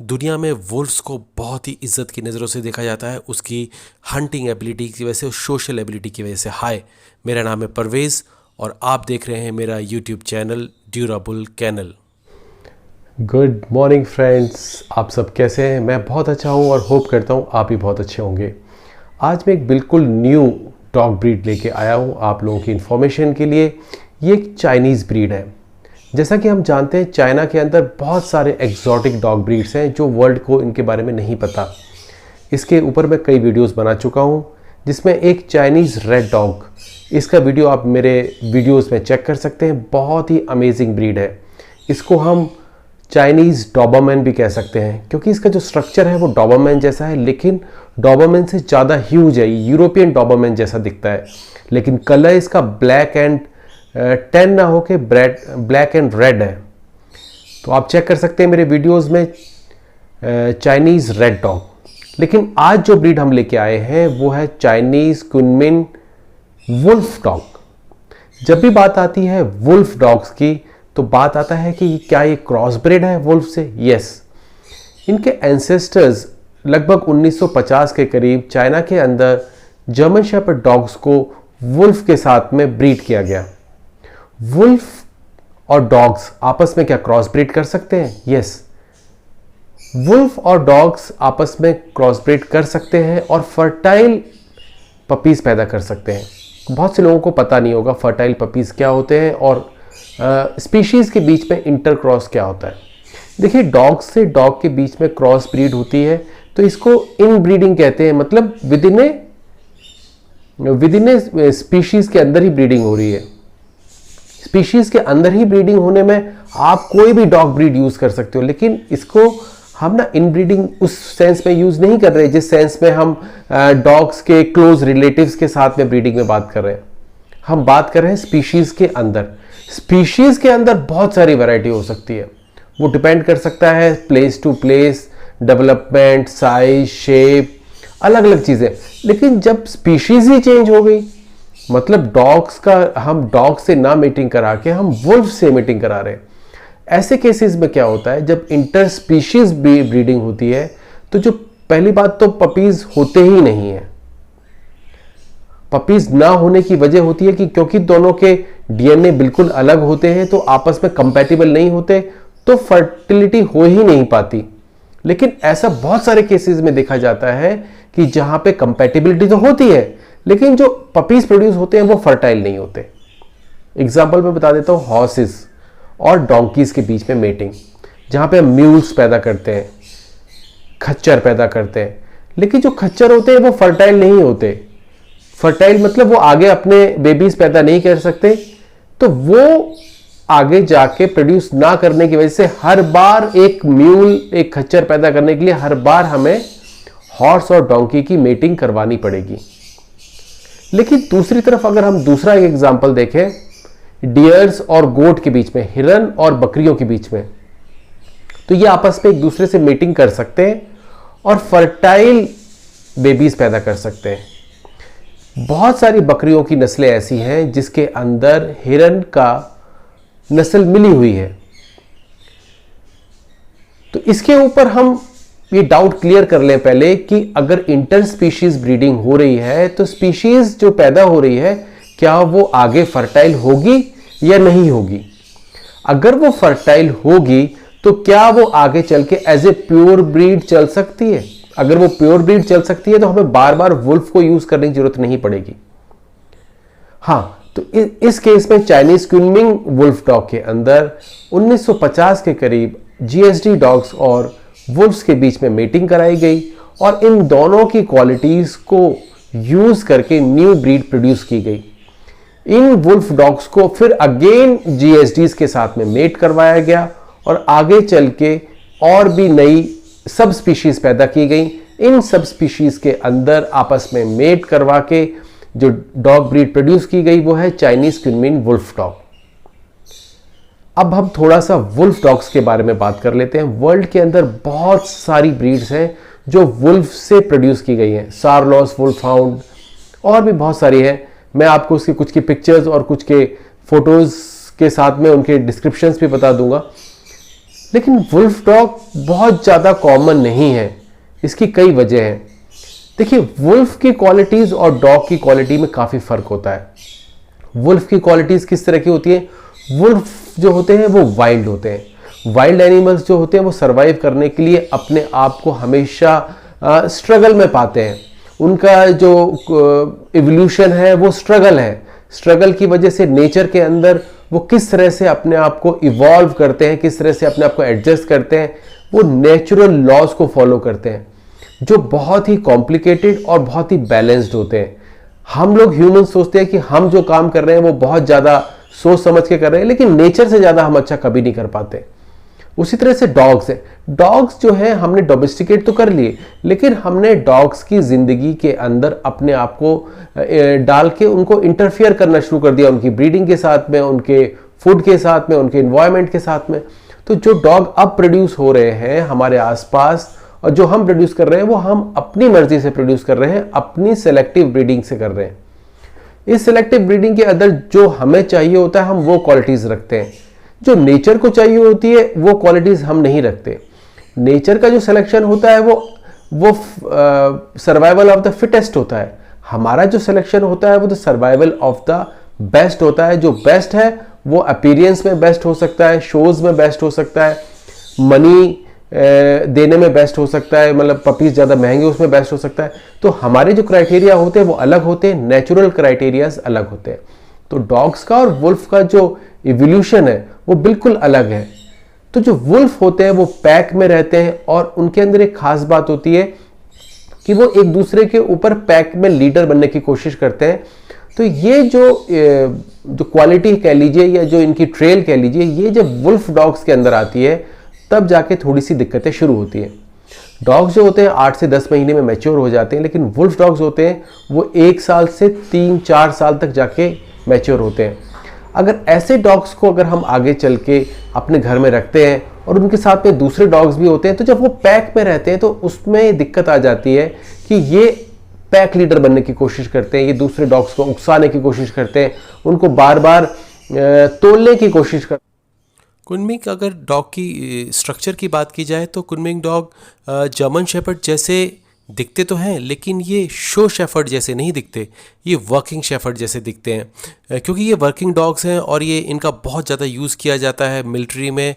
दुनिया में वुल्फ्स को बहुत ही इज्जत की नज़रों से देखा जाता है, उसकी हंटिंग एबिलिटी की वजह से और सोशल एबिलिटी की वजह से। हाय, मेरा नाम है परवेज़ और आप देख रहे हैं मेरा यूट्यूब चैनल ड्यूराबुल कैनल। गुड मॉर्निंग फ्रेंड्स, आप सब कैसे हैं? मैं बहुत अच्छा हूं और होप करता हूं आप भी बहुत अच्छे होंगे। आज मैं एक बिल्कुल न्यू डॉग ब्रीड लेके आया हूं आप लोगों की इन्फॉर्मेशन के लिए। ये एक चाइनीज़ ब्रीड है। जैसा कि हम जानते हैं, चाइना के अंदर बहुत सारे एक्जॉटिक डॉग ब्रीड्स हैं जो वर्ल्ड को इनके बारे में नहीं पता। इसके ऊपर मैं कई वीडियोस बना चुका हूं, जिसमें एक चाइनीज़ रेड डॉग, इसका वीडियो आप मेरे वीडियोस में चेक कर सकते हैं। बहुत ही अमेजिंग ब्रीड है। इसको हम चाइनीज़ डॉबरमैन भी कह सकते हैं, क्योंकि इसका जो स्ट्रक्चर है वो डॉबरमैन जैसा है, लेकिन डॉबरमैन से ज़्यादा ह्यूज है। यूरोपियन डॉबरमैन जैसा दिखता है, लेकिन कलर इसका ब्लैक एंड टैन ना होके ब्लैक एंड रेड है। तो आप चेक कर सकते हैं मेरे वीडियोस में चाइनीज़ रेड डॉग। लेकिन आज जो ब्रीड हम लेके आए हैं वो है चाइनीज़ कुनमिन वुल्फ डॉग। जब भी बात आती है वुल्फ डॉग्स की, तो बात आता है कि क्या ये क्रॉस ब्रीड है वुल्फ से? यस। इनके एंसेस्टर्स लगभग 1950 के करीब चाइना के अंदर जर्मन शेपर्ड डॉग्स को वुल्फ के साथ में ब्रीड किया गया। वुल्फ और डॉग्स आपस में क्या क्रॉस ब्रीड कर सकते हैं? यस। वुल्फ और डॉग्स आपस में क्रॉस ब्रीड कर सकते हैं और फर्टाइल पपीज पैदा कर सकते हैं। बहुत से लोगों को पता नहीं होगा फर्टाइल पपीज क्या होते हैं और स्पीशीज के बीच में इंटर क्रॉस क्या होता है। देखिए, डॉग से डॉग के बीच में क्रॉस ब्रीड होती है तो इसको इन ब्रीडिंग कहते हैं। मतलब विद इन ए स्पीशीज के अंदर ही ब्रीडिंग हो रही है। स्पीशीज के अंदर ही ब्रीडिंग होने में आप कोई भी डॉग ब्रीड यूज कर सकते हो, लेकिन इसको हम ना इन ब्रीडिंग उस सेंस में यूज नहीं कर रहे जिस सेंस में हम डॉग्स के क्लोज रिलेटिव्स के साथ में ब्रीडिंग में बात कर रहे हैं। हम बात कर रहे हैं स्पीशीज के अंदर। स्पीशीज के अंदर बहुत सारी वैरायटी हो सकती है। वो डिपेंड कर सकता है place to place, development, size, shape, अलग अलग चीजें। लेकिन जब स्पीशीज ही चेंज हो गई, मतलब डॉग्स का हम डॉग से ना मीटिंग करा के हम वुल्फ से मीटिंग करा रहे हैं, ऐसे केसेस में क्या होता है, जब इंटर स्पीशीज ब्रीडिंग होती है तो जो पहली बात तो पपीज होते ही नहीं है। पपीज ना होने की वजह होती है कि क्योंकि दोनों के डीएनए बिल्कुल अलग होते हैं तो आपस में कंपैटिबल नहीं होते, तो फर्टिलिटी हो ही नहीं पाती। लेकिन ऐसा बहुत सारे केसेस में देखा जाता है कि जहां पे कंपैटिबिलिटी तो होती है, लेकिन जो पपीज प्रोड्यूस होते हैं वो फर्टाइल नहीं होते। एग्जाम्पल मैं बता देता हूँ, हॉर्सेस और डोंकीज के बीच में मेटिंग, जहां पे हम म्यूल्स पैदा करते हैं, खच्चर पैदा करते हैं, लेकिन जो खच्चर होते हैं वो फर्टाइल नहीं होते। फर्टाइल मतलब वो आगे अपने बेबीज पैदा नहीं कर सकते, तो वो आगे जाके प्रोड्यूस ना करने की वजह से हर बार एक म्यूल, एक खच्चर पैदा करने के लिए हर बार हमें हॉर्स और डोंकी की मेटिंग करवानी पड़ेगी। लेकिन दूसरी तरफ अगर हम दूसरा एक एग्जांपल देखें, डियर्स और गोट के बीच में, हिरन और बकरियों के बीच में, तो ये आपस में एक दूसरे से मेटिंग कर सकते हैं और फर्टाइल बेबीज पैदा कर सकते हैं। बहुत सारी बकरियों की नस्लें ऐसी हैं जिसके अंदर हिरन का नस्ल मिली हुई है। तो इसके ऊपर हम ये डाउट क्लियर कर लें पहले कि अगर इंटर स्पीशीज ब्रीडिंग हो रही है तो स्पीशीज जो पैदा हो रही है क्या वो आगे फर्टाइल होगी या नहीं होगी। अगर वो फर्टाइल होगी तो क्या वो आगे चल के एज ए प्योर ब्रीड चल सकती है। अगर वो प्योर ब्रीड चल सकती है तो हमें बार बार वुल्फ को यूज करने की जरूरत नहीं पड़ेगी। हाँ, तो इस केस में चाइनीज क्विनमिंग वुल्फ डॉग के अंदर 1950 के करीब जीएसडी डॉग्स और वुल्फ्स के बीच में मीटिंग कराई गई और इन दोनों की क्वालिटीज को यूज करके न्यू ब्रीड प्रोड्यूस की गई। इन वुल्फ डॉग्स को फिर अगेन जीएसडीज के साथ में मेट करवाया गया और आगे चल के और भी नई सब स्पीशीज पैदा की गई। इन सब स्पीशीज के अंदर आपस में मेट करवा के जो डॉग ब्रीड प्रोड्यूस की गई वो है चाइनीज क्विनमिन वुल्फ डॉग। अब हम थोड़ा सा वुल्फ डॉग्स के बारे में बात कर लेते हैं। वर्ल्ड के अंदर बहुत सारी ब्रीड्स हैं जो वुल्फ से प्रोड्यूस की गई हैं। सारलॉस, वुल्फ हाउंड और भी बहुत सारी हैं। मैं आपको उसकी कुछ की पिक्चर्स और कुछ के फोटोज के साथ में उनके डिस्क्रिप्शंस भी बता दूंगा। लेकिन वुल्फ डॉग बहुत ज़्यादा कॉमन नहीं है। इसकी कई वजह हैं। देखिए, वुल्फ की क्वालिटीज़ और डॉग की क्वालिटी में काफ़ी फ़र्क होता है। वुल्फ की क्वालिटीज़ किस तरह की होती है? वुल्फ जो होते हैं वो वाइल्ड होते हैं। वाइल्ड एनिमल्स जो होते हैं वो सरवाइव करने के लिए अपने आप को हमेशा स्ट्रगल में पाते हैं। उनका जो इवोल्यूशन है वो स्ट्रगल है। स्ट्रगल की वजह से नेचर के अंदर वो किस तरह से अपने आप को इवॉल्व करते हैं, किस तरह से अपने आप को एडजस्ट करते हैं, वो नेचुरल लॉज को फॉलो करते हैं जो बहुत ही कॉम्प्लिकेटेड और बहुत ही बैलेंस्ड होते हैं। हम लोग ह्यूमन सोचते हैं कि हम जो काम कर रहे हैं वो बहुत ज़्यादा सोच समझ के कर रहे हैं, लेकिन नेचर से ज़्यादा हम अच्छा कभी नहीं कर पाते। उसी तरह से डॉग्स है। डॉग्स जो है हमने डोमेस्टिकेट तो कर लिए, लेकिन हमने डॉग्स की ज़िंदगी के अंदर अपने आप को डाल के उनको इंटरफियर करना शुरू कर दिया, उनकी ब्रीडिंग के साथ में, उनके फूड के साथ में, उनके इन्वायरमेंट के साथ में। तो जो डॉग अब प्रोड्यूस हो रहे हैं हमारे आसपास और जो हम प्रोड्यूस कर रहे हैं वो हम अपनी मर्जी से प्रोड्यूस कर रहे हैं, अपनी सेलेक्टिव ब्रीडिंग से कर रहे हैं। इस सेलेक्टिव ब्रीडिंग के अंदर जो हमें चाहिए होता है हम वो क्वालिटीज़ रखते हैं, जो नेचर को चाहिए होती है वो क्वालिटीज़ हम नहीं रखते। नेचर का जो सिलेक्शन होता है वो सर्वाइवल ऑफ द फिटेस्ट होता है। हमारा जो सिलेक्शन होता है वो the survival of the best होता है। जो बेस्ट है वो अपीयरेंस में बेस्ट हो सकता है, शोज में बेस्ट हो सकता है, मनी देने में बेस्ट हो सकता है, मतलब पपीज ज़्यादा महंगे उसमें बेस्ट हो सकता है। तो हमारे जो क्राइटेरिया होते हैं वो अलग होते हैं, नेचुरल क्राइटेरियाज अलग होते हैं। तो डॉग्स का और वुल्फ का जो इवोल्यूशन है वो बिल्कुल अलग है। तो जो वुल्फ होते हैं वो पैक में रहते हैं और उनके अंदर एक खास बात होती है कि वो एक दूसरे के ऊपर पैक में लीडर बनने की कोशिश करते हैं। तो ये जो क्वालिटी कह लीजिए या जो इनकी ट्रेल कह लीजिए, ये जब वुल्फ डॉग्स के अंदर आती है तब जाके थोड़ी सी दिक्कतें शुरू होती हैं। डॉग्स जो होते हैं 8 से 10 महीने में मैच्योर हो जाते हैं, लेकिन वुल्फ डॉग्स होते हैं वो 1 साल से 3-4 साल तक जाके मैच्योर होते हैं। अगर ऐसे डॉग्स को अगर हम आगे चल के अपने घर में रखते हैं और उनके साथ में दूसरे डॉग्स भी होते हैं, तो जब वो पैक में रहते हैं तो उसमें दिक्कत आ जाती है कि ये पैक लीडर बनने की कोशिश करते हैं, ये दूसरे डॉग्स को उकसाने की कोशिश करते हैं, उनको बार बार तोड़ने की कोशिश करते हैं। कुनमिंग, अगर डॉग की स्ट्रक्चर की बात की जाए तो कुनमिंग डॉग जर्मन शेफर्ड जैसे दिखते तो हैं, लेकिन ये शो शेफर्ड जैसे नहीं दिखते, ये वर्किंग शेफर्ड जैसे दिखते हैं। क्योंकि ये वर्किंग डॉग्स हैं और ये इनका बहुत ज़्यादा यूज़ किया जाता है मिलिट्री में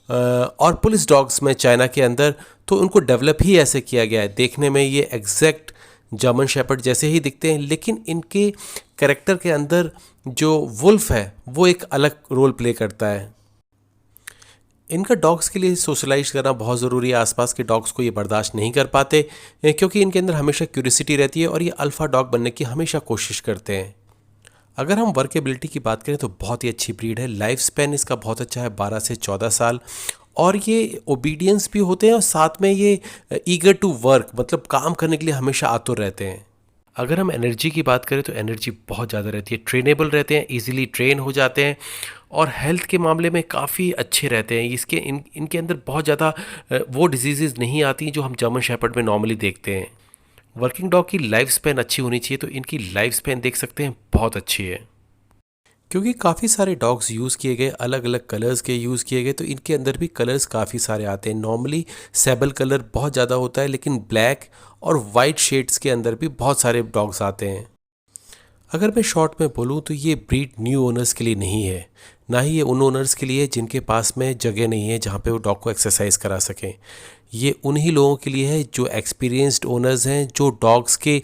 और पुलिस डॉग्स में चाइना के अंदर, तो उनको डेवलप ही ऐसे किया गया है। देखने में ये एग्जैक्ट जर्मन शेफर्ड जैसे ही दिखते हैं, लेकिन इनके कैरेक्टर के अंदर जो वुल्फ है वो एक अलग रोल प्ले करता है। इनका डॉग्स के लिए सोशलाइज करना बहुत ज़रूरी है। आसपास के डॉग्स को ये बर्दाश्त नहीं कर पाते क्योंकि इनके अंदर हमेशा क्यूरियोसिटी रहती है और ये अल्फ़ा डॉग बनने की हमेशा कोशिश करते हैं। अगर हम वर्केबिलिटी की बात करें तो बहुत ही अच्छी ब्रीड है। लाइफ स्पैन इसका बहुत अच्छा है, 12 से 14 साल, और ये ओबीडियंस भी होते हैं और साथ में ये ईगर टू वर्क, मतलब काम करने के लिए हमेशा आतुर रहते हैं। अगर हम एनर्जी की बात करें तो एनर्जी बहुत ज़्यादा रहती है, ट्रेनेबल रहते हैं, इजीली ट्रेन हो जाते हैं और हेल्थ के मामले में काफ़ी अच्छे रहते हैं। इनके अंदर बहुत ज़्यादा वो डिजीज़ नहीं आती जो हम जर्मन शेफर्ड में नॉर्मली देखते हैं। वर्किंग डॉग की लाइफ स्पैन अच्छी होनी चाहिए, तो इनकी लाइफ स्पैन देख सकते हैं बहुत अच्छी है। क्योंकि काफ़ी सारे डॉग्स यूज़ किए गए, अलग अलग कलर्स के यूज़ किए गए, तो इनके अंदर भी कलर्स काफ़ी सारे आते हैं। नॉर्मली सेबल कलर बहुत ज़्यादा होता है, लेकिन ब्लैक और वाइट शेड्स के अंदर भी बहुत सारे डॉग्स आते हैं। अगर मैं शॉर्ट में बोलूँ तो ये ब्रीड न्यू ओनर्स के लिए नहीं है, ना ही ये उन ओनर्स के लिए जिनके पास में जगह नहीं है जहाँ पे वो डॉग को एक्सरसाइज करा सकें। ये उन्हीं लोगों के लिए है जो एक्सपीरियंस्ड ओनर्स हैं, जो डॉग्स के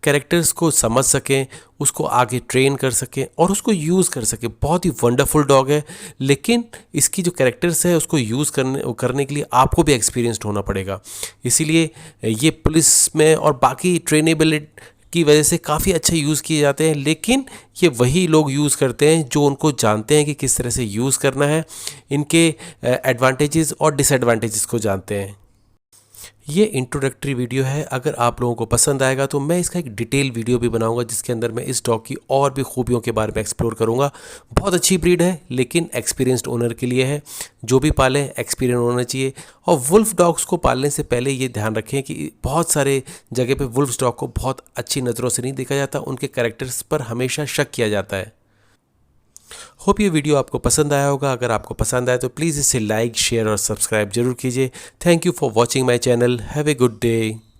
कैरेक्टर्स को समझ सकें, उसको आगे ट्रेन कर सकें और उसको यूज़ कर सकें। बहुत ही वंडरफुल डॉग है, लेकिन इसकी जो कैरेक्टर्स है उसको यूज़ करने के लिए आपको भी एक्सपीरियंस्ड होना पड़ेगा। इसीलिए ये पुलिस में और बाकी ट्रेनेबिलिटी की वजह से काफ़ी अच्छे यूज़ किए जाते हैं, लेकिन ये वही लोग यूज़ करते हैं जो उनको जानते हैं कि किस तरह से यूज़ करना है, इनके एडवांटेजेस और डिसएडवांटेजेस को जानते हैं। ये इंट्रोडक्टरी वीडियो है। अगर आप लोगों को पसंद आएगा तो मैं इसका एक डिटेल वीडियो भी बनाऊंगा जिसके अंदर मैं इस डॉग की और भी खूबियों के बारे में एक्सप्लोर करूंगा। बहुत अच्छी ब्रीड है, लेकिन एक्सपीरियंस्ड ओनर के लिए है। जो भी पालें एक्सपीरियंस होना चाहिए। और वुल्फ डॉग्स को पालने से पहले ये ध्यान रखें कि बहुत सारे जगह पे वुल्फ डॉग को बहुत अच्छी नज़रों से नहीं देखा जाता, उनके कैरेक्टर्स पर हमेशा शक किया जाता है। होप ये वीडियो आपको पसंद आया होगा। अगर आपको पसंद आया तो प्लीज़ इसे लाइक, शेयर और सब्सक्राइब जरूर कीजिए। Thank you for watching my channel. Have a good day.